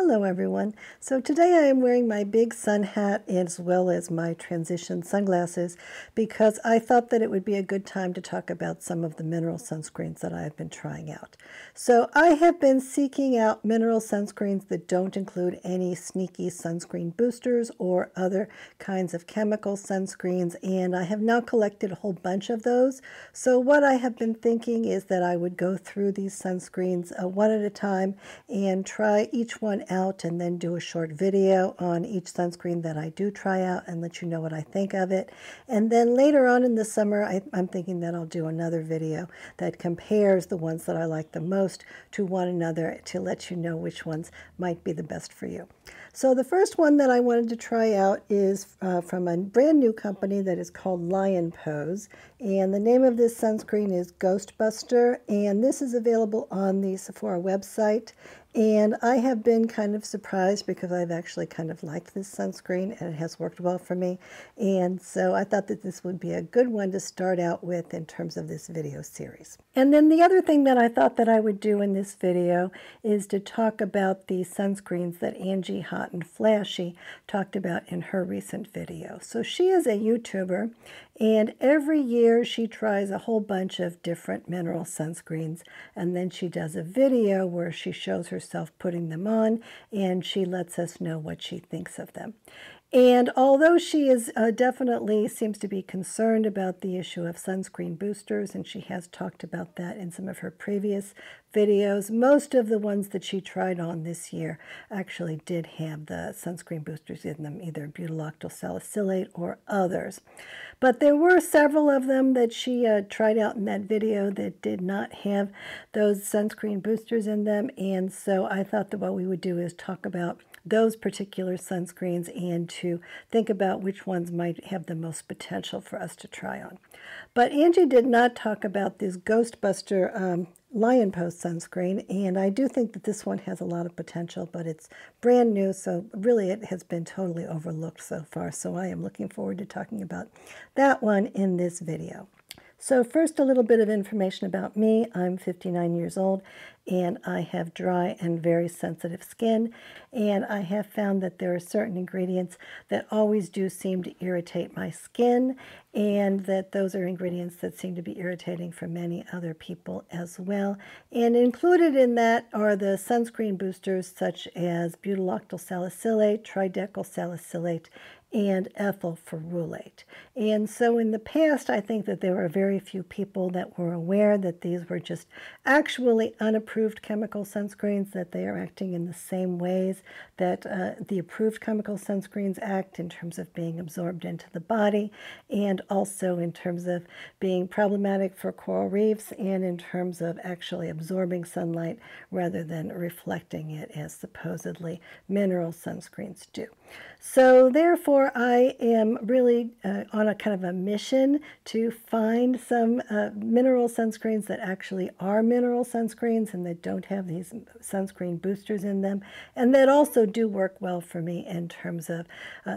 Hello everyone. So today I am wearing my big sun hat as well as my transition sunglasses because I thought that it would be a good time to talk about some of the mineral sunscreens that I have been trying out. So I have been seeking out mineral sunscreens that don't include any sneaky sunscreen boosters or other kinds of chemical sunscreens, and I have now collected a whole bunch of those. So what I have been thinking is that I would go through these sunscreens one at a time and try each one out and then do a short video on each sunscreen that I do try out and let you know what I think of it. And then later on in the summer, I'm thinking that I'll do another video that compares the ones that I like the most to one another to let you know which ones might be the best for you. So the first one that I wanted to try out is from a brand new company that is called Lion.Pose, and the name of this sunscreen is Ghost Buster, and this is available on the Sephora website. And I have been kind of surprised because I've actually kind of liked this sunscreen and it has worked well for me. And so I thought that this would be a good one to start out with in terms of this video series. And then the other thing that I thought that I would do in this video is to talk about the sunscreens that Angie Hot Flashy talked about in her recent video. So she is a YouTuber, and every year she tries a whole bunch of different mineral sunscreens, and then she does a video where she shows herself putting them on and she lets us know what she thinks of them. And although she is definitely seems to be concerned about the issue of sunscreen boosters, and she has talked about that in some of her previous videos, most of the ones that she tried on this year actually did have the sunscreen boosters in them, either butyl salicylate or others. But there were several of them that she tried out in that video that did not have those sunscreen boosters in them, and so I thought that what we would do is talk about those particular sunscreens and to think about which ones might have the most potential for us to try on. But Angie did not talk about this Ghost Buster Lion.Pose sunscreen, and I do think that this one has a lot of potential, but it's brand new, so really it has been totally overlooked so far, so I am looking forward to talking about that one in this video. So first, a little bit of information about me. I'm 59 years old, and I have dry and very sensitive skin, and I have found that there are certain ingredients that always do seem to irritate my skin, and that those are ingredients that seem to be irritating for many other people as well. And included in that are the sunscreen boosters such as butyl salicylate, tridecyl salicylate, and ethyl ferulate. And so in the past, I think that there were very few people that were aware that these were just actually unapproved chemical sunscreens, that they are acting in the same ways that the approved chemical sunscreens act in terms of being absorbed into the body, and also in terms of being problematic for coral reefs, and in terms of actually absorbing sunlight rather than reflecting it as supposedly mineral sunscreens do. So therefore, I am really on a kind of a mission to find some mineral sunscreens that actually are mineral sunscreens and that don't have these sunscreen boosters in them, and that also do work well for me in terms of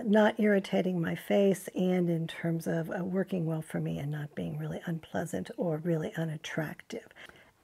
not irritating my face and in terms of working well for me and not being really unpleasant or really unattractive.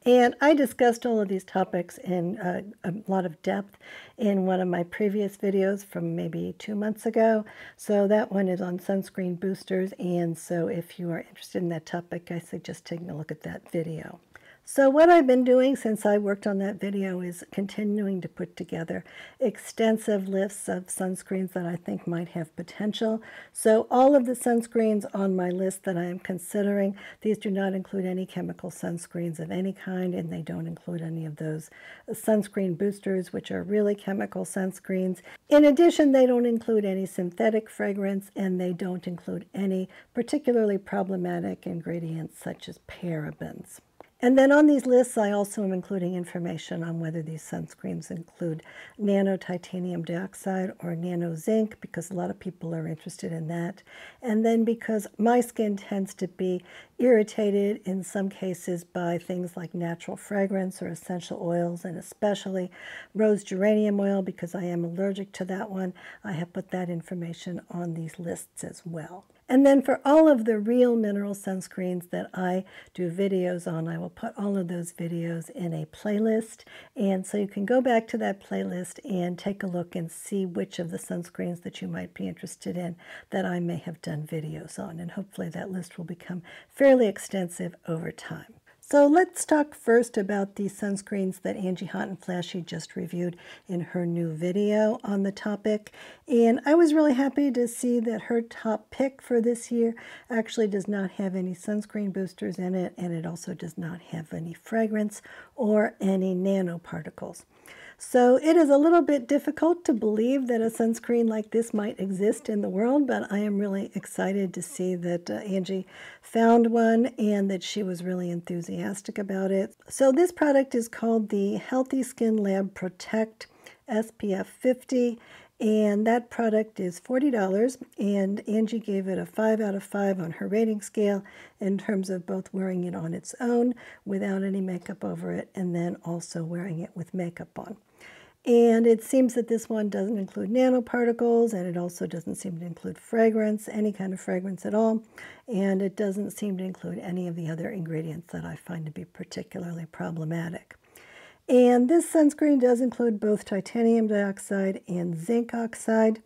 And I discussed all of these topics in a lot of depth in one of my previous videos from maybe 2 months ago. So that one is on sunscreen boosters, and so if you are interested in that topic, I suggest taking a look at that video. So what I've been doing since I worked on that video is continuing to put together extensive lists of sunscreens that I think might have potential. So all of the sunscreens on my list that I am considering, these do not include any chemical sunscreens of any kind, and they don't include any of those sunscreen boosters, which are really chemical sunscreens. In addition, they don't include any synthetic fragrance, and they don't include any particularly problematic ingredients such as parabens. And then on these lists, I also am including information on whether these sunscreens include nano titanium dioxide or nano zinc, because a lot of people are interested in that. And then because my skin tends to be irritated in some cases by things like natural fragrance or essential oils, and especially rose geranium oil, because I am allergic to that one, I have put that information on these lists as well. And then for all of the real mineral sunscreens that I do videos on, I will put all of those videos in a playlist. And so you can go back to that playlist and take a look and see which of the sunscreens that you might be interested in that I may have done videos on. And hopefully that list will become fairly extensive over time. So let's talk first about the sunscreens that Angie Hot Flashy just reviewed in her new video on the topic. And I was really happy to see that her top pick for this year actually does not have any sunscreen boosters in it, and it also does not have any fragrance or any nanoparticles. So it is a little bit difficult to believe that a sunscreen like this might exist in the world, but I am really excited to see that Angie found one and that she was really enthusiastic about it. So this product is called the Healthy Skin Lab Protect SPF40, and that product is $40, and Angie gave it a 5 out of 5 on her rating scale in terms of both wearing it on its own without any makeup over it, and then also wearing it with makeup on. And it seems that this one doesn't include nanoparticles, and it also doesn't seem to include fragrance, any kind of fragrance at all, and it doesn't seem to include any of the other ingredients that I find to be particularly problematic. And this sunscreen does include both titanium dioxide and zinc oxide,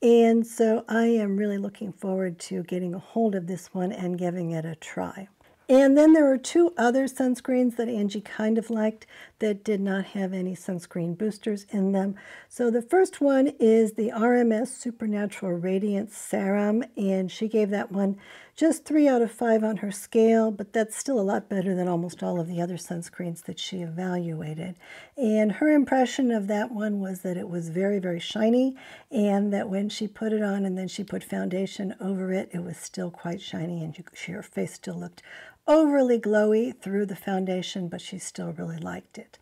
and so I am really looking forward to getting a hold of this one and giving it a try. And then there were two other sunscreens that Angie kind of liked that did not have any sunscreen boosters in them. So the first one is the RMS Supernatural Radiance Serum, and she gave that one just 3 out of 5 on her scale, but that's still a lot better than almost all of the other sunscreens that she evaluated. And her impression of that one was that it was very, very shiny, and that when she put it on and then she put foundation over it, it was still quite shiny, and her face still looked overly glowy through the foundation, but she still really liked it.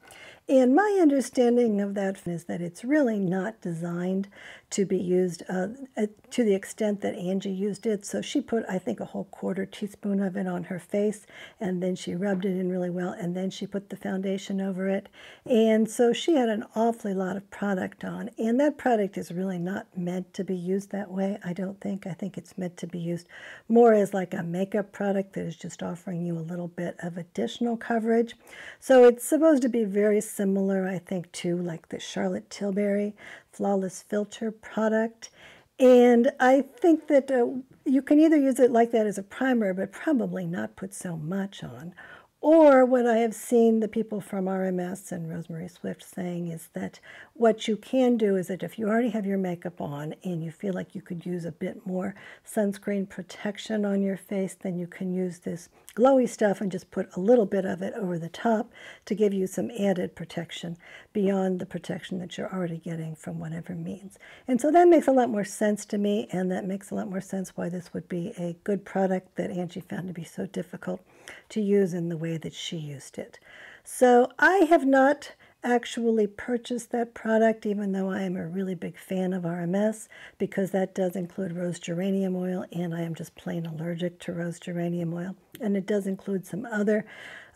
And my understanding of that is that it's really not designed to be used to the extent that Angie used it. So she put, I think, a whole 1/4 teaspoon of it on her face, and then she rubbed it in really well, and then she put the foundation over it. And so she had an awfully lot of product on, and that product is really not meant to be used that way, I don't think. I think it's meant to be used more as like a makeup product that is just offering you a little bit of additional coverage. So it's supposed to be very similar, I think, to like the Charlotte Tilbury Flawless Filter product. And I think that you can either use it like that as a primer, but probably not put so much on. Or what I have seen the people from RMS and Rosemary Swift saying is that what you can do is that if you already have your makeup on and you feel like you could use a bit more sunscreen protection on your face, then you can use this glowy stuff and just put a little bit of it over the top to give you some added protection beyond the protection that you're already getting from whatever means. And so that makes a lot more sense to me, and that makes a lot more sense why this would be a good product that Angie found to be so difficult to use in the way that she used it. So I have not actually purchased that product, even though I am a really big fan of RMS, because that does include rose geranium oil, and I am just plain allergic to rose geranium oil. And it does include some other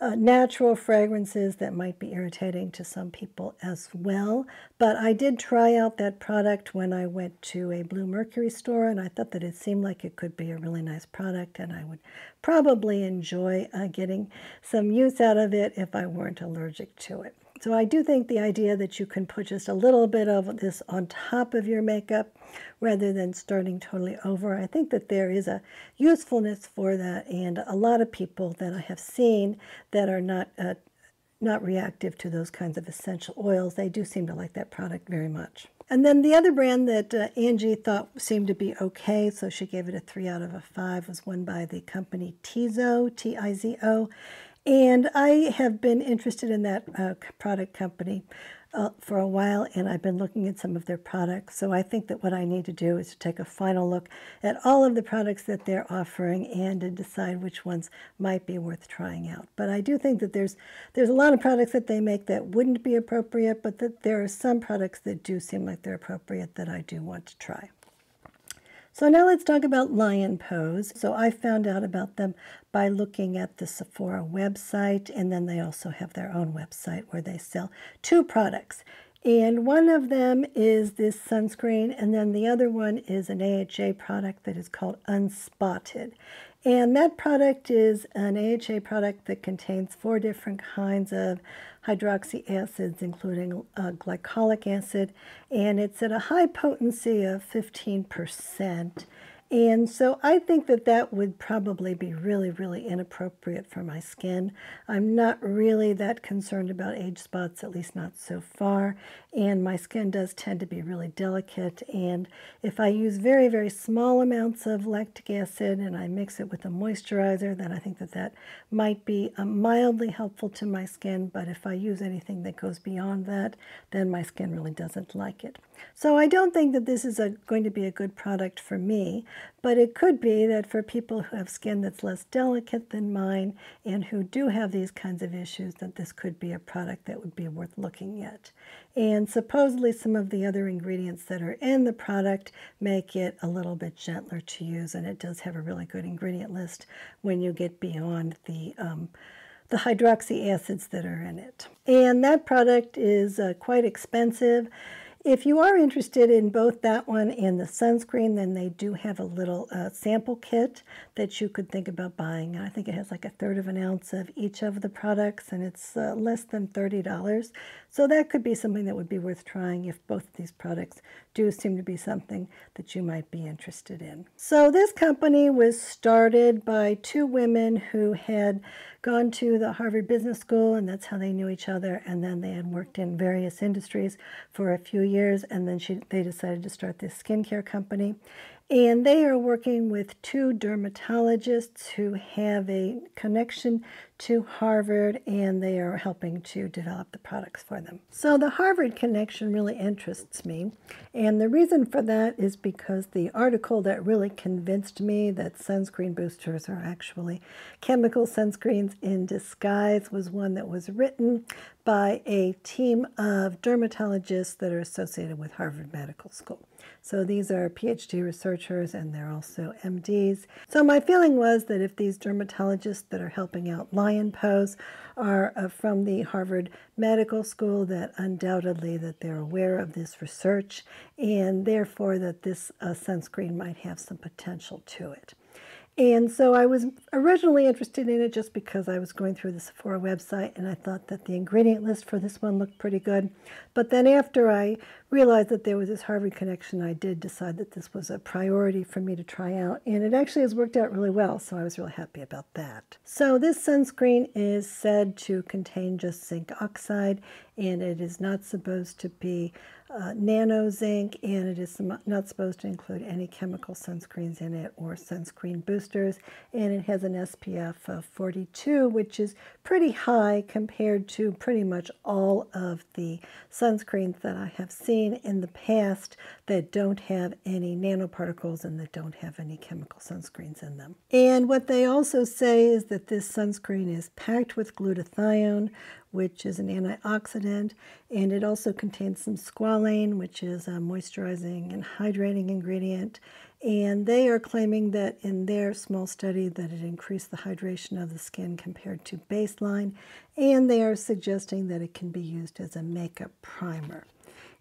natural fragrances that might be irritating to some people as well. But I did try out that product when I went to a Blue Mercury store, and I thought that it seemed like it could be a really nice product, and I would probably enjoy getting some use out of it if I weren't allergic to it. So I do think the idea that you can put just a little bit of this on top of your makeup rather than starting totally over, I think that there is a usefulness for that, and a lot of people that I have seen that are not reactive to those kinds of essential oils, they do seem to like that product very much. And then the other brand that Angie thought seemed to be okay, so she gave it a 3 out of 5, was one by the company Tizo, T-I-Z-O. And I have been interested in that product company for a while, and I've been looking at some of their products. So I think that what I need to do is to take a final look at all of the products that they're offering and to decide which ones might be worth trying out. But I do think that there's a lot of products that they make that wouldn't be appropriate, but that there are some products that do seem like they're appropriate that I do want to try. So now let's talk about Lion.Pose. So I found out about them by looking at the Sephora website, and then they also have their own website where they sell 2 products. And one of them is this sunscreen, and then the other one is an AHA product that is called Unspotted. And that product is an AHA product that contains 4 different kinds of hydroxy acids, including glycolic acid, and it's at a high potency of 15%. And so I think that that would probably be really, really inappropriate for my skin. I'm not really that concerned about age spots, at least not so far. And my skin does tend to be really delicate. And if I use very, very small amounts of lactic acid and I mix it with a moisturizer, then I think that that might be mildly helpful to my skin. But if I use anything that goes beyond that, then my skin really doesn't like it. So I don't think that this is going to be a good product for me. But it could be that for people who have skin that's less delicate than mine and who do have these kinds of issues, that this could be a product that would be worth looking at. And supposedly some of the other ingredients that are in the product make it a little bit gentler to use, and it does have a really good ingredient list when you get beyond the hydroxy acids that are in it. And that product is quite expensive. If you are interested in both that one and the sunscreen, then they do have a little sample kit that you could think about buying. And I think it has like 1/3 of an ounce of each of the products, and it's less than $30. So that could be something that would be worth trying if both of these products do seem to be something that you might be interested in. So this company was started by 2 women who had gone to the Harvard Business School, and that's how they knew each other, and then they had worked in various industries for a few years, and then they decided to start this skincare company. And they are working with 2 dermatologists who have a connection to Harvard, and they are helping to develop the products for them. So the Harvard connection really interests me, and the reason for that is because the article that really convinced me that sunscreen boosters are actually chemical sunscreens in disguise was one that was written by a team of dermatologists that are associated with Harvard Medical School. So these are PhD researchers, and they're also MDs. So my feeling was that if these dermatologists that are helping out Lion.Pose are from the Harvard Medical School, that undoubtedly that they're aware of this research, and therefore that this sunscreen might have some potential to it. And so I was originally interested in it just because I was going through the Sephora website and I thought that the ingredient list for this one looked pretty good. But then after I realized that there was this Harvard connection, I did decide that this was a priority for me to try out. And it actually has worked out really well, so I was really happy about that. So this sunscreen is said to contain just zinc oxide, and it is not supposed to be nano zinc, and it is not supposed to include any chemical sunscreens in it or sunscreen boosters, and it has an SPF of 42, which is pretty high compared to pretty much all of the sunscreens that I have seen in the past that don't have any nanoparticles and that don't have any chemical sunscreens in them. And what they also say is that this sunscreen is packed with glutathione, which is an antioxidant, and it also contains some squalane, which is a moisturizing and hydrating ingredient. And they are claiming that in their small study that it increased the hydration of the skin compared to baseline, and they are suggesting that it can be used as a makeup primer.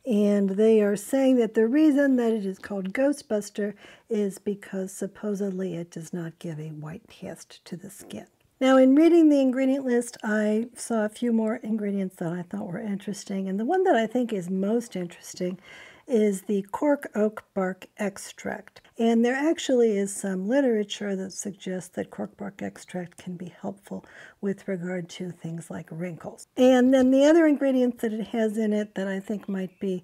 And they are saying that the reason that it is called Ghost Buster is because supposedly it does not give a white cast to the skin. Now, in reading the ingredient list, I saw a few more ingredients that I thought were interesting, and the one that I think is most interesting is the cork oak bark extract. And there actually is some literature that suggests that cork bark extract can be helpful with regard to things like wrinkles. And then the other ingredient that it has in it that I think might be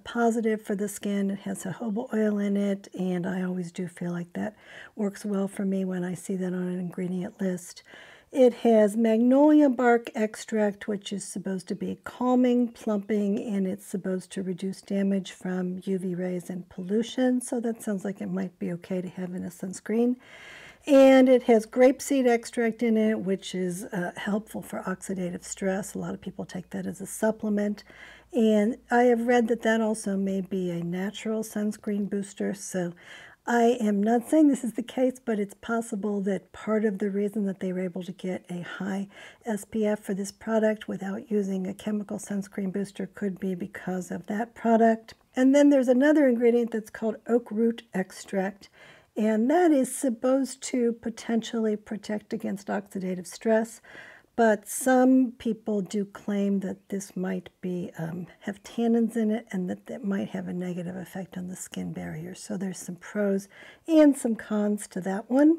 positive for the skin, it has jojoba oil in it, and I always do feel like that works well for me when I see that on an ingredient list. It has magnolia bark extract, which is supposed to be calming, plumping, and it's supposed to reduce damage from UV rays and pollution. So that sounds like it might be okay to have in a sunscreen. And it has grapeseed extract in it, which is helpful for oxidative stress. A lot of people take that as a supplement. And I have read that that also may be a natural sunscreen booster. So I am not saying this is the case, but it's possible that part of the reason that they were able to get a high SPF for this product without using a chemical sunscreen booster could be because of that product. And then there's another ingredient that's called oak root extract, and that is supposed to potentially protect against oxidative stress. But some people do claim that this might be have tannins in it and that that might have a negative effect on the skin barrier. So there's some pros and some cons to that one.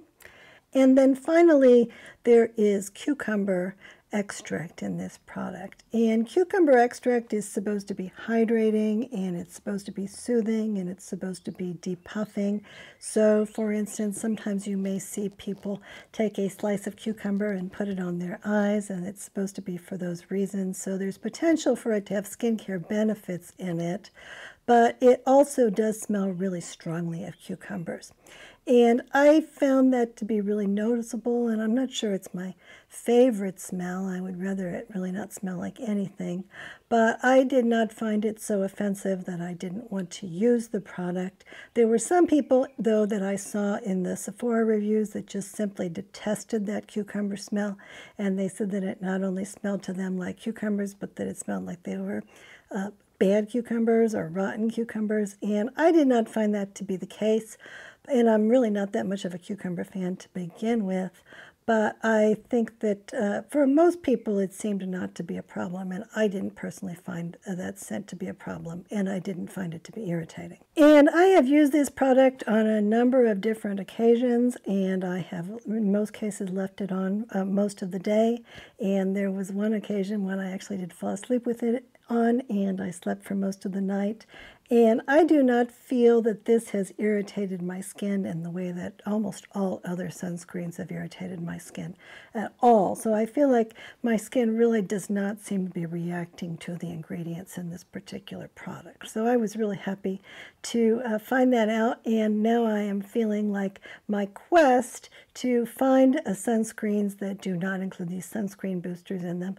And then finally, there is cucumber extract in this product. And cucumber extract is supposed to be hydrating, and it's supposed to be soothing, and it's supposed to be depuffing. So for instance, sometimes you may see people take a slice of cucumber and put it on their eyes, and it's supposed to be for those reasons. So there's potential for it to have skincare benefits in it, but it also does smell really strongly of cucumbers. And I found that to be really noticeable, and I'm not sure it's my favorite smell. I would rather it really not smell like anything. But I did not find it so offensive that I didn't want to use the product. There were some people, though, that I saw in the Sephora reviews that just simply detested that cucumber smell, and they said that it not only smelled to them like cucumbers, but that it smelled like they were bad cucumbers or rotten cucumbers, and I did not find that to be the case. And I'm really not that much of a cucumber fan to begin with, but I think that for most people it seemed not to be a problem, and I didn't personally find that scent to be a problem, and I didn't find it to be irritating. And I have used this product on a number of different occasions, and I have in most cases left it on most of the day, and there was one occasion when I actually did fall asleep with it on, and I slept for most of the night. And I do not feel that this has irritated my skin in the way that almost all other sunscreens have irritated my skin at all. So I feel like my skin really does not seem to be reacting to the ingredients in this particular product. So I was really happy to find that out, and now I am feeling like my quest to find sunscreens that do not include these sunscreen boosters in them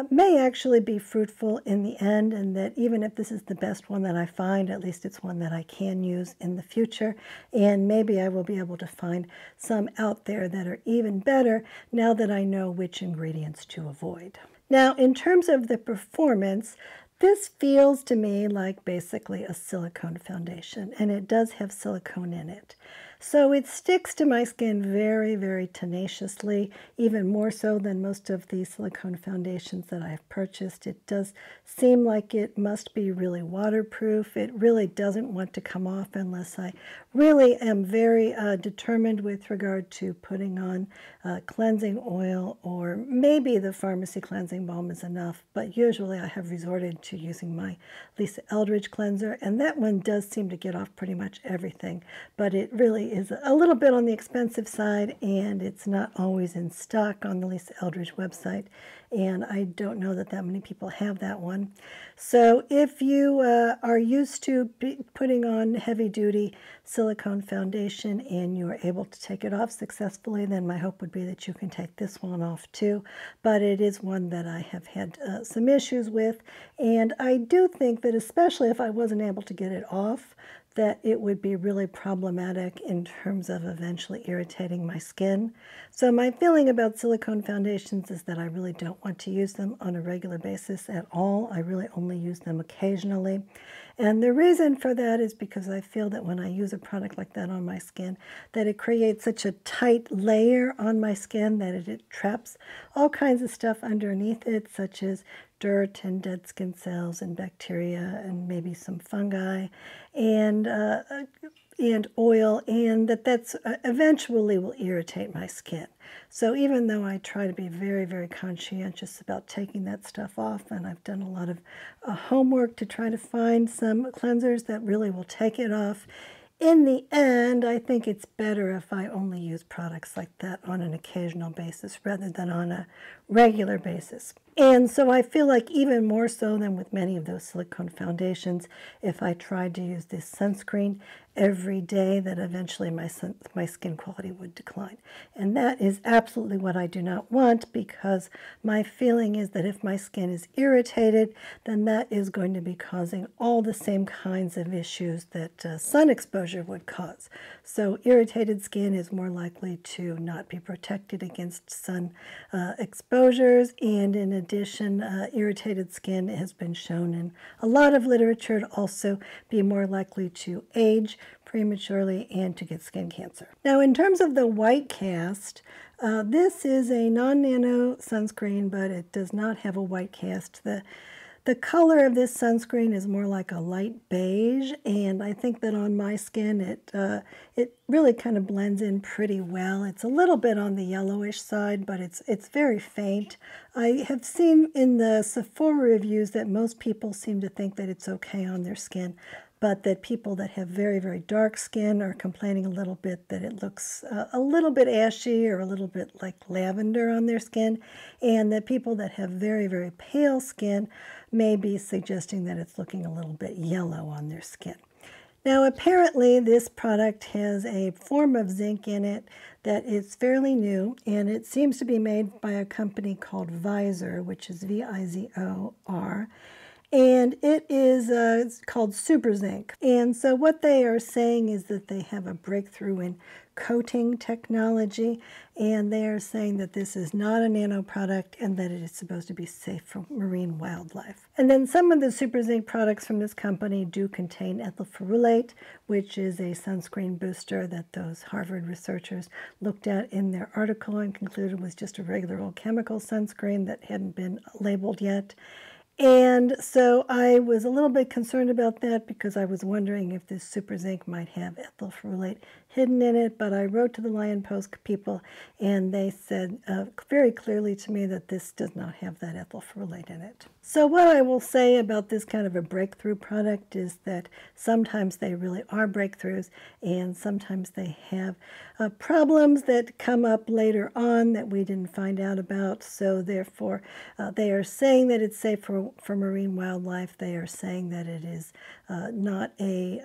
may actually be fruitful in the end, and that even if this is the best one that I find, at least it's one that I can use in the future, and maybe I will be able to find some out there that are even better now that I know which ingredients to avoid. Now, in terms of the performance, this feels to me like basically a silicone foundation, and it does have silicone in it. So it sticks to my skin very, very tenaciously, even more so than most of the silicone foundations that I have purchased. It does seem like it must be really waterproof. It really doesn't want to come off unless I really am very determined with regard to putting on cleansing oil, or maybe the pharmacy cleansing balm is enough, but usually I have resorted to using my Lisa Eldridge cleanser, and that one does seem to get off pretty much everything, but it really is a little bit on the expensive side, and it's not always in stock on the Lisa Eldridge website, and I don't know that many people have that one. So if you are used to putting on heavy-duty silicone foundation and you are able to take it off successfully, then my hope would be that you can take this one off too. But it is one that I have had some issues with, and I do think that especially if I wasn't able to get it off, that it would be really problematic in terms of eventually irritating my skin. So my feeling about silicone foundations is that I really don't want to use them on a regular basis at all. I really only use them occasionally. And the reason for that is because I feel that when I use a product like that on my skin, that it creates such a tight layer on my skin that it traps all kinds of stuff underneath it, such as dirt and dead skin cells and bacteria and maybe some fungi and oil, and that's eventually will irritate my skin. So even though I try to be very, very conscientious about taking that stuff off, and I've done a lot of homework to try to find some cleansers that really will take it off, in the end, I think it's better if I only use products like that on an occasional basis rather than on a regular basis. And so I feel like even more so than with many of those silicone foundations, if I tried to use this sunscreen every day, that eventually my skin quality would decline. And that is absolutely what I do not want, because my feeling is that if my skin is irritated, then that is going to be causing all the same kinds of issues that sun exposure would cause. So irritated skin is more likely to not be protected against sun exposures, and in addition, irritated skin has been shown in a lot of literature to also be more likely to age prematurely and to get skin cancer. Now, in terms of the white cast, this is a non-nano sunscreen, but it does not have a white cast. The color of this sunscreen is more like a light beige, and I think that on my skin it really kind of blends in pretty well. It's a little bit on the yellowish side, but it's very faint. I have seen in the Sephora reviews that most people seem to think that it's okay on their skin, but that people that have very, very dark skin are complaining a little bit that it looks a little bit ashy or a little bit like lavender on their skin, and that people that have very, very pale skin may be suggesting that it's looking a little bit yellow on their skin. Now, apparently this product has a form of zinc in it that is fairly new, and it seems to be made by a company called Visor, which is Vizor. And it is it's called Super Zinc. And so what they are saying is that they have a breakthrough in coating technology, and they are saying that this is not a nano product and that it is supposed to be safe for marine wildlife. And then some of the Super Zinc products from this company do contain ethyl ferulate, which is a sunscreen booster that those Harvard researchers looked at in their article and concluded was just a regular old chemical sunscreen that hadn't been labeled yet. And so I was a little bit concerned about that because I was wondering if this Super Zinc might have ethyl ferulate hidden in it, but I wrote to the Lion.Pose people and they said very clearly to me that this does not have that ethyl ferulate in it. So what I will say about this kind of a breakthrough product is that sometimes they really are breakthroughs, and sometimes they have problems that come up later on that we didn't find out about. So therefore, they are saying that it's safe for marine wildlife. They are saying that it is not a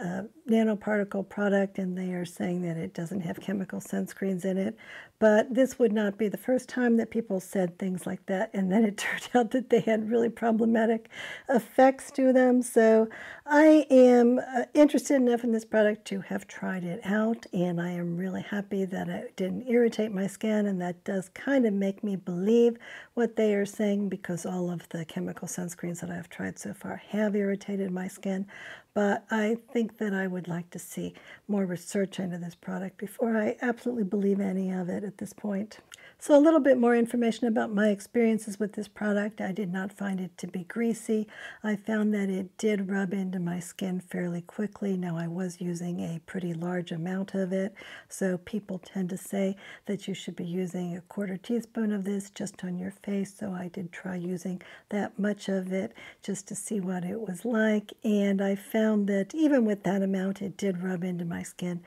nanoparticle product, and they are saying that it doesn't have chemical sunscreens in it. But this would not be the first time that people said things like that, and then it turned out that they had really problematic effects to them. So I am interested enough in this product to have tried it out, and I am really happy that it didn't irritate my skin, and that does kind of make me believe what they are saying, because all of the chemical sunscreens that I've tried so far have irritated my skin. But I think that I would like to see more research into this product before I absolutely believe any of it at this point. So a little bit more information about my experiences with this product. I did not find it to be greasy. I found that it did rub into my skin fairly quickly. Now, I was using a pretty large amount of it, so people tend to say that you should be using a 1/4 teaspoon of this just on your face, so I did try using that much of it just to see what it was like, and I found that even with that amount, it did rub into my skin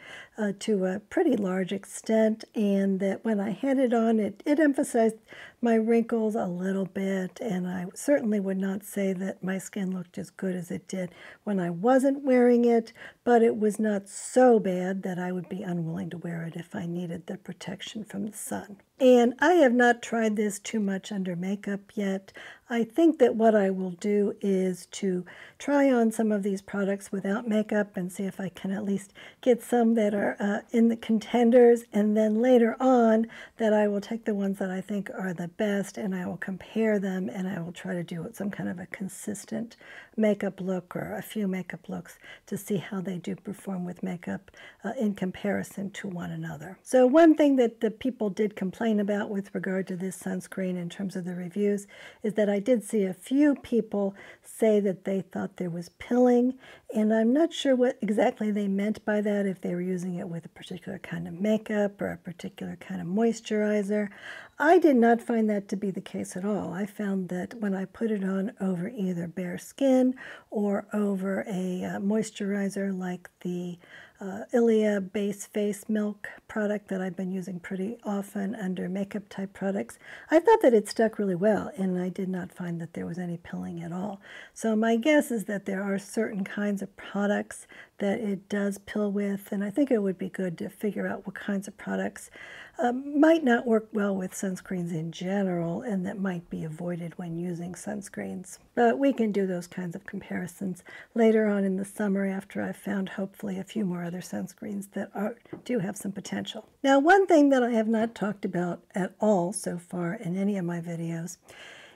to a pretty large extent, and that when I had it on, it emphasized my wrinkles a little bit, and I certainly would not say that my skin looked as good as it did when I wasn't wearing it, but it was not so bad that I would be unwilling to wear it if I needed the protection from the sun. And I have not tried this too much under makeup yet. I think that what I will do is to try on some of these products without makeup and see if I can at least get some that are in the contenders, and then later on that I will take the ones that I think are the best and I will compare them, and I will try to do some kind of a consistent makeup look or a few makeup looks to see how they do perform with makeup in comparison to one another. So one thing that the people did complain about with regard to this sunscreen in terms of the reviews is that I did see a few people say that they thought there was pilling, and I'm not sure what exactly they meant by that, if they were using it with a particular kind of makeup or a particular kind of moisturizer. I did not find that to be the case at all. I found that when I put it on over either bare skin or over a moisturizer like the Ilia Base Face Milk product that I've been using pretty often under makeup type products, I thought that it stuck really well, and I did not find that there was any pilling at all. So my guess is that there are certain kinds of products that it does pill with, and I think it would be good to figure out what kinds of products might not work well with sunscreens in general, and that might be avoided when using sunscreens. But we can do those kinds of comparisons later on in the summer after I've found hopefully a few more other sunscreens that do have some potential. Now, one thing that I have not talked about at all so far in any of my videos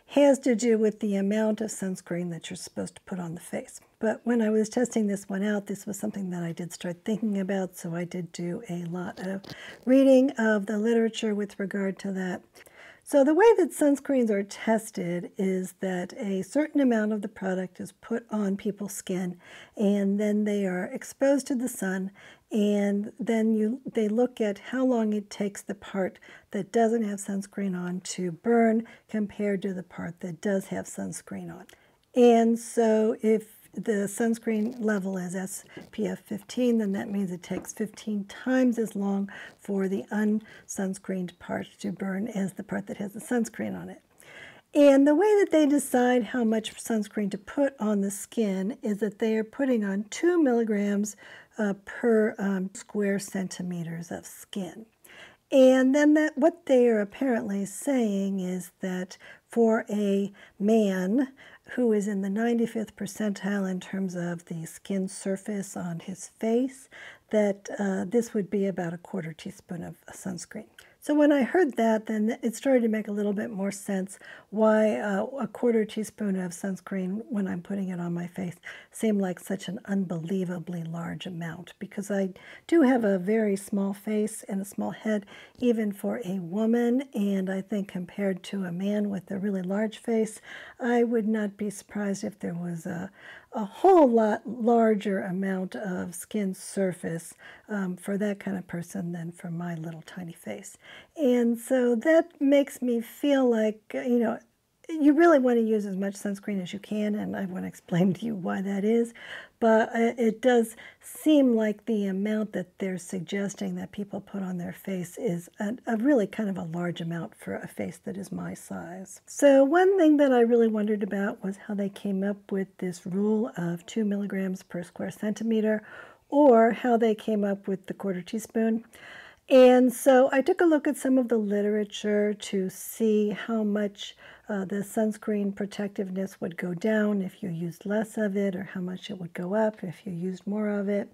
has to do with the amount of sunscreen that you're supposed to put on the face. But when I was testing this one out, this was something that I did start thinking about, so I did do a lot of reading of the literature with regard to that. So the way that sunscreens are tested is that a certain amount of the product is put on people's skin, and then they are exposed to the sun, and then they look at how long it takes the part that doesn't have sunscreen on to burn compared to the part that does have sunscreen on. And so if the sunscreen level is SPF 15, then that means it takes 15 times as long for the unsunscreened part to burn as the part that has the sunscreen on it. And the way that they decide how much sunscreen to put on the skin is that they are putting on 2 milligrams per square centimeters of skin. And then what they are apparently saying is that for a man who is in the 95th percentile in terms of the skin surface on his face, that this would be about a 1/4 teaspoon of sunscreen. So when I heard that, then it started to make a little bit more sense why a 1/4 teaspoon of sunscreen when I'm putting it on my face seemed like such an unbelievably large amount, because I do have a very small face and a small head, even for a woman, and I think compared to a man with a really large face, I would not be surprised if there was a whole lot larger amount of skin surface for that kind of person than for my little tiny face. And so that makes me feel like, you really want to use as much sunscreen as you can, and I want to explain to you why that is. But it does seem like the amount that they're suggesting that people put on their face is a really kind of a large amount for a face that is my size. So one thing that I really wondered about was how they came up with this rule of 2 milligrams per square centimeter, or how they came up with the 1/4 teaspoon. And so I took a look at some of the literature to see how much the sunscreen protectiveness would go down if you used less of it, or how much it would go up if you used more of it.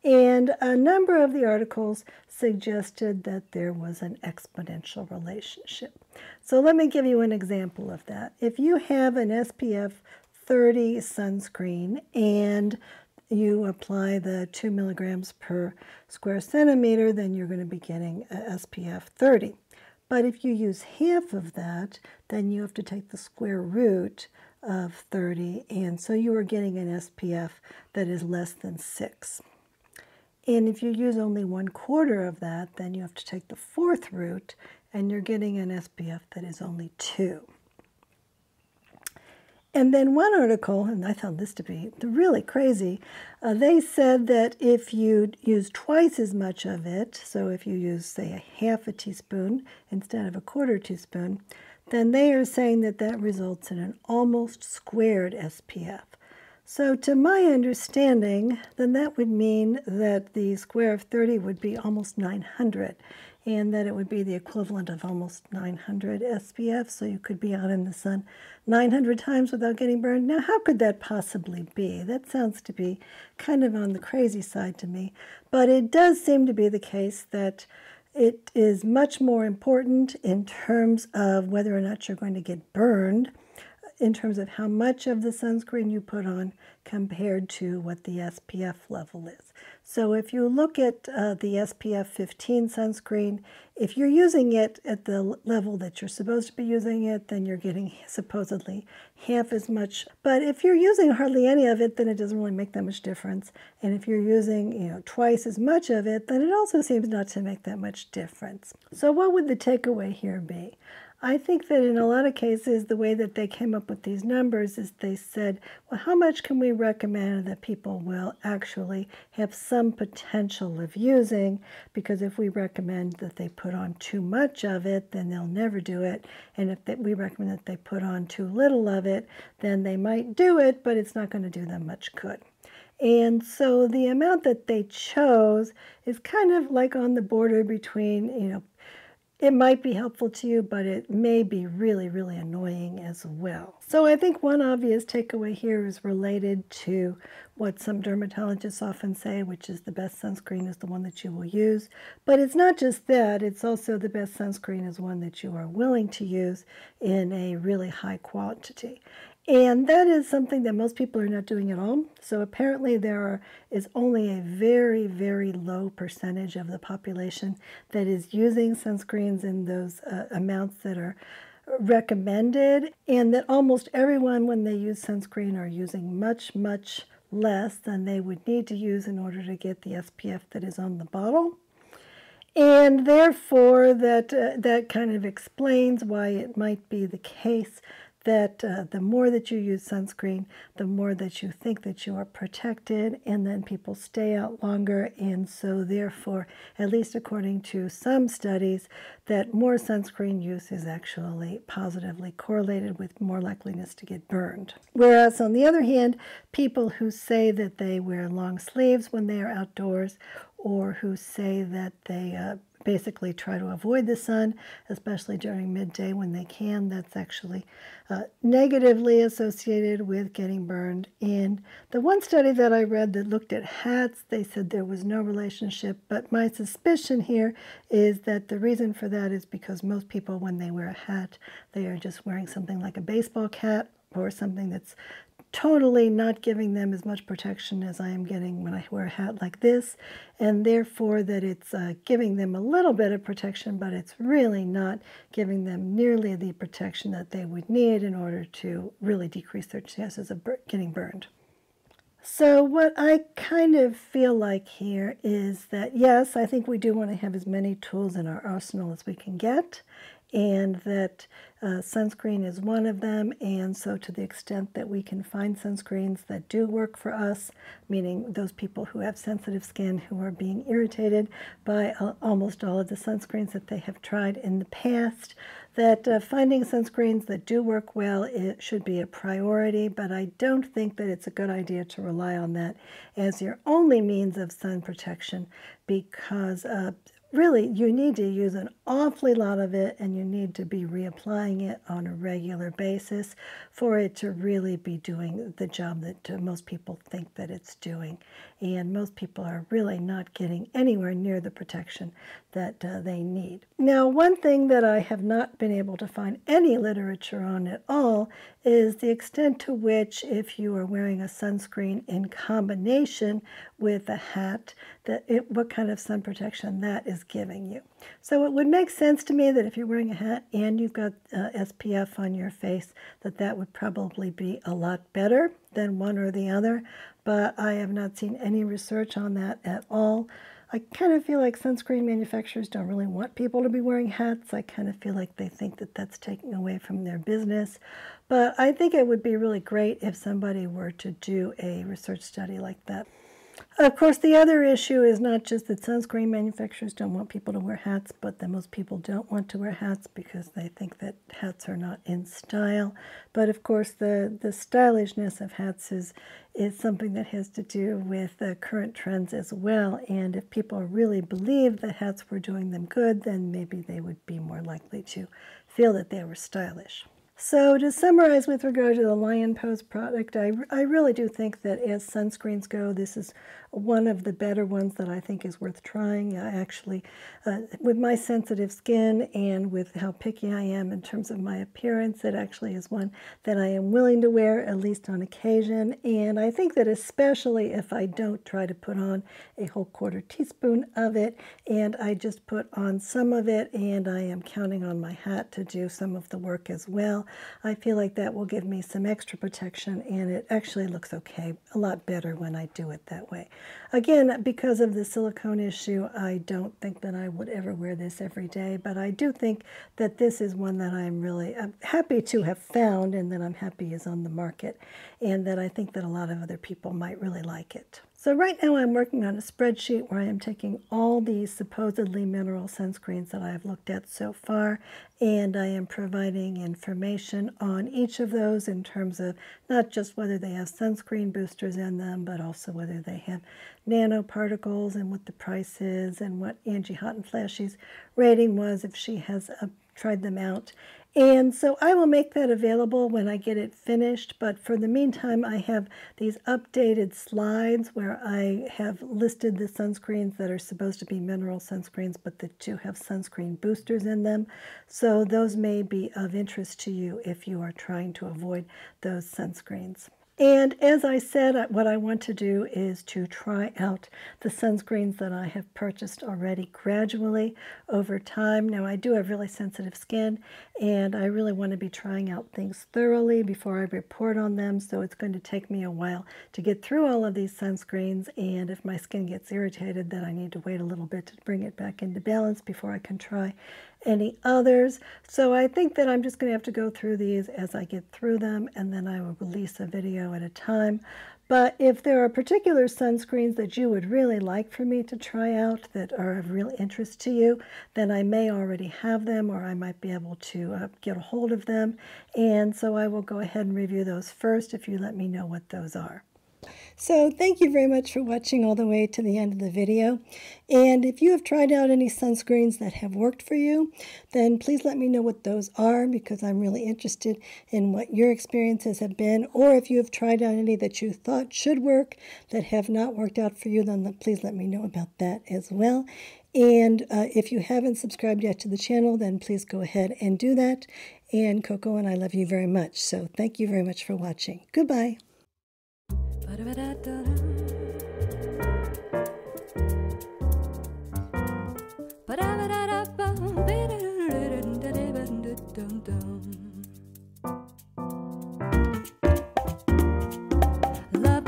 And a number of the articles suggested that there was an exponential relationship. So let me give you an example of that. If you have an SPF 30 sunscreen and you apply the 2 milligrams per square centimeter, then you're going to be getting a SPF 30. But if you use half of that, then you have to take the square root of 30, and so you are getting an SPF that is less than 6. And if you use only 1/4 of that, then you have to take the 4th root, and you're getting an SPF that is only 2. And then one article, and I found this to be really crazy, they said that if you use twice as much of it, so if you use, say, a 1/2 teaspoon instead of a 1/4 teaspoon, then they are saying that that results in an almost squared SPF. So to my understanding, then that would mean that the square of 30 would be almost 900, and that it would be the equivalent of almost 900 SPF, so you could be out in the sun 900 times without getting burned. Now, how could that possibly be? That sounds to be kind of on the crazy side to me, but it does seem to be the case that it is much more important in terms of whether or not you're going to get burned in terms of how much of the sunscreen you put on compared to what the SPF level is. So if you look at the SPF 15 sunscreen, if you're using it at the level that you're supposed to be using it, then you're getting supposedly half as much. But if you're using hardly any of it, then it doesn't really make that much difference. And if you're using, twice as much of it, then it also seems not to make that much difference. So what would the takeaway here be? I think that in a lot of cases, the way that they came up with these numbers is they said, well, how much can we recommend that people will actually have some potential of using? Because if we recommend that they put on too much of it, then they'll never do it. And if we recommend that they put on too little of it, then they might do it, but it's not going to do them much good. And so the amount that they chose is kind of like on the border between, it might be helpful to you, but it may be really, really annoying as well. So I think one obvious takeaway here is related to what some dermatologists often say, which is the best sunscreen is the one that you will use. But it's not just that, it's also the best sunscreen is one that you are willing to use in a really high quantity. And that is something that most people are not doing at all. So apparently there is only a very, very low percentage of the population that is using sunscreens in those amounts that are recommended, and that almost everyone, when they use sunscreen, are using much, much less than they would need to use in order to get the SPF that is on the bottle. And therefore, that kind of explains why it might be the case that the more that you use sunscreen, the more that you think that you are protected, and then people stay out longer. And so therefore, at least according to some studies, that more sunscreen use is actually positively correlated with more likeliness to get burned. Whereas on the other hand, people who say that they wear long sleeves when they are outdoors, or who say that they basically try to avoid the sun, especially during midday when they can, that's actually negatively associated with getting burned. In the one study that I read that looked at hats, they said there was no relationship, but my suspicion here is that the reason for that is because most people, when they wear a hat, they are just wearing something like a baseball cap or something that's totally not giving them as much protection as I am getting when I wear a hat like this, and therefore that it's giving them a little bit of protection, but it's really not giving them nearly the protection that they would need in order to really decrease their chances of getting burned. So what I kind of feel like here is that, yes, I think we do want to have as many tools in our arsenal as we can get, and that sunscreen is one of them. And so to the extent that we can find sunscreens that do work for us, meaning those people who have sensitive skin who are being irritated by almost all of the sunscreens that they have tried in the past, that finding sunscreens that do work well, it should be a priority, but I don't think that it's a good idea to rely on that as your only means of sun protection, because really, you need to use an awfully lot of it, and you need to be reapplying it on a regular basis for it to really be doing the job that most people think that it's doing. And most people are really not getting anywhere near the protection that they need. Now, one thing that I have not been able to find any literature on at all is the extent to which, if you are wearing a sunscreen in combination with a hat, what kind of sun protection that is giving you. So it would make sense to me that if you're wearing a hat and you've got SPF on your face, that would probably be a lot better than one or the other, but I have not seen any research on that at all. I kind of feel like sunscreen manufacturers don't really want people to be wearing hats. I kind of feel like they think that that's taking away from their business. But I think it would be really great if somebody were to do a research study like that. Of course, the other issue is not just that sunscreen manufacturers don't want people to wear hats, but that most people don't want to wear hats because they think that hats are not in style. But of course, the stylishness of hats is something that has to do with current trends as well. And if people really believed that hats were doing them good, then maybe they would be more likely to feel that they were stylish. So to summarize with regard to the Lion.Pose product, I really do think that as sunscreens go, this is one of the better ones that I think is worth trying. I actually, with my sensitive skin and with how picky I am in terms of my appearance, it actually is one that I am willing to wear, at least on occasion. And I think that especially if I don't try to put on a whole quarter teaspoon of it, and I just put on some of it, and I am counting on my hat to do some of the work as well, I feel like that will give me some extra protection, and it actually looks okay, a lot better when I do it that way. Again, because of the silicone issue, I don't think that I would ever wear this every day, but I do think that this is one that I'm really happy to have found, and that I'm happy is on the market, and that I think that a lot of other people might really like it. So right now I'm working on a spreadsheet where I am taking all these supposedly mineral sunscreens that I have looked at so far, and I am providing information on each of those in terms of not just whether they have sunscreen boosters in them, but also whether they have nanoparticles and what the price is and what Angie Hot Flashy's rating was if she has tried them out. And so I will make that available when I get it finished, but for the meantime, I have these updated slides where I have listed the sunscreens that are supposed to be mineral sunscreens, but that do have sunscreen boosters in them. So those may be of interest to you if you are trying to avoid those sunscreens. And as I said, what I want to do is to try out the sunscreens that I have purchased already gradually over time. Now, I do have really sensitive skin, and I really want to be trying out things thoroughly before I report on them, so it's going to take me a while to get through all of these sunscreens, and if my skin gets irritated, then I need to wait a little bit to bring it back into balance before I can try any others. So I think that I'm just going to have to go through these as I get through them, and then I will release a video at a time. But if there are particular sunscreens that you would really like for me to try out that are of real interest to you, then I may already have them, or I might be able to get a hold of them. And so I will go ahead and review those first if you let me know what those are. So thank you very much for watching all the way to the end of the video. And if you have tried out any sunscreens that have worked for you, then please let me know what those are, because I'm really interested in what your experiences have been. Or if you have tried out any that you thought should work that have not worked out for you, then please let me know about that as well. And if you haven't subscribed yet to the channel, then please go ahead and do that. And Coco and I love you very much. So thank you very much for watching. Goodbye. La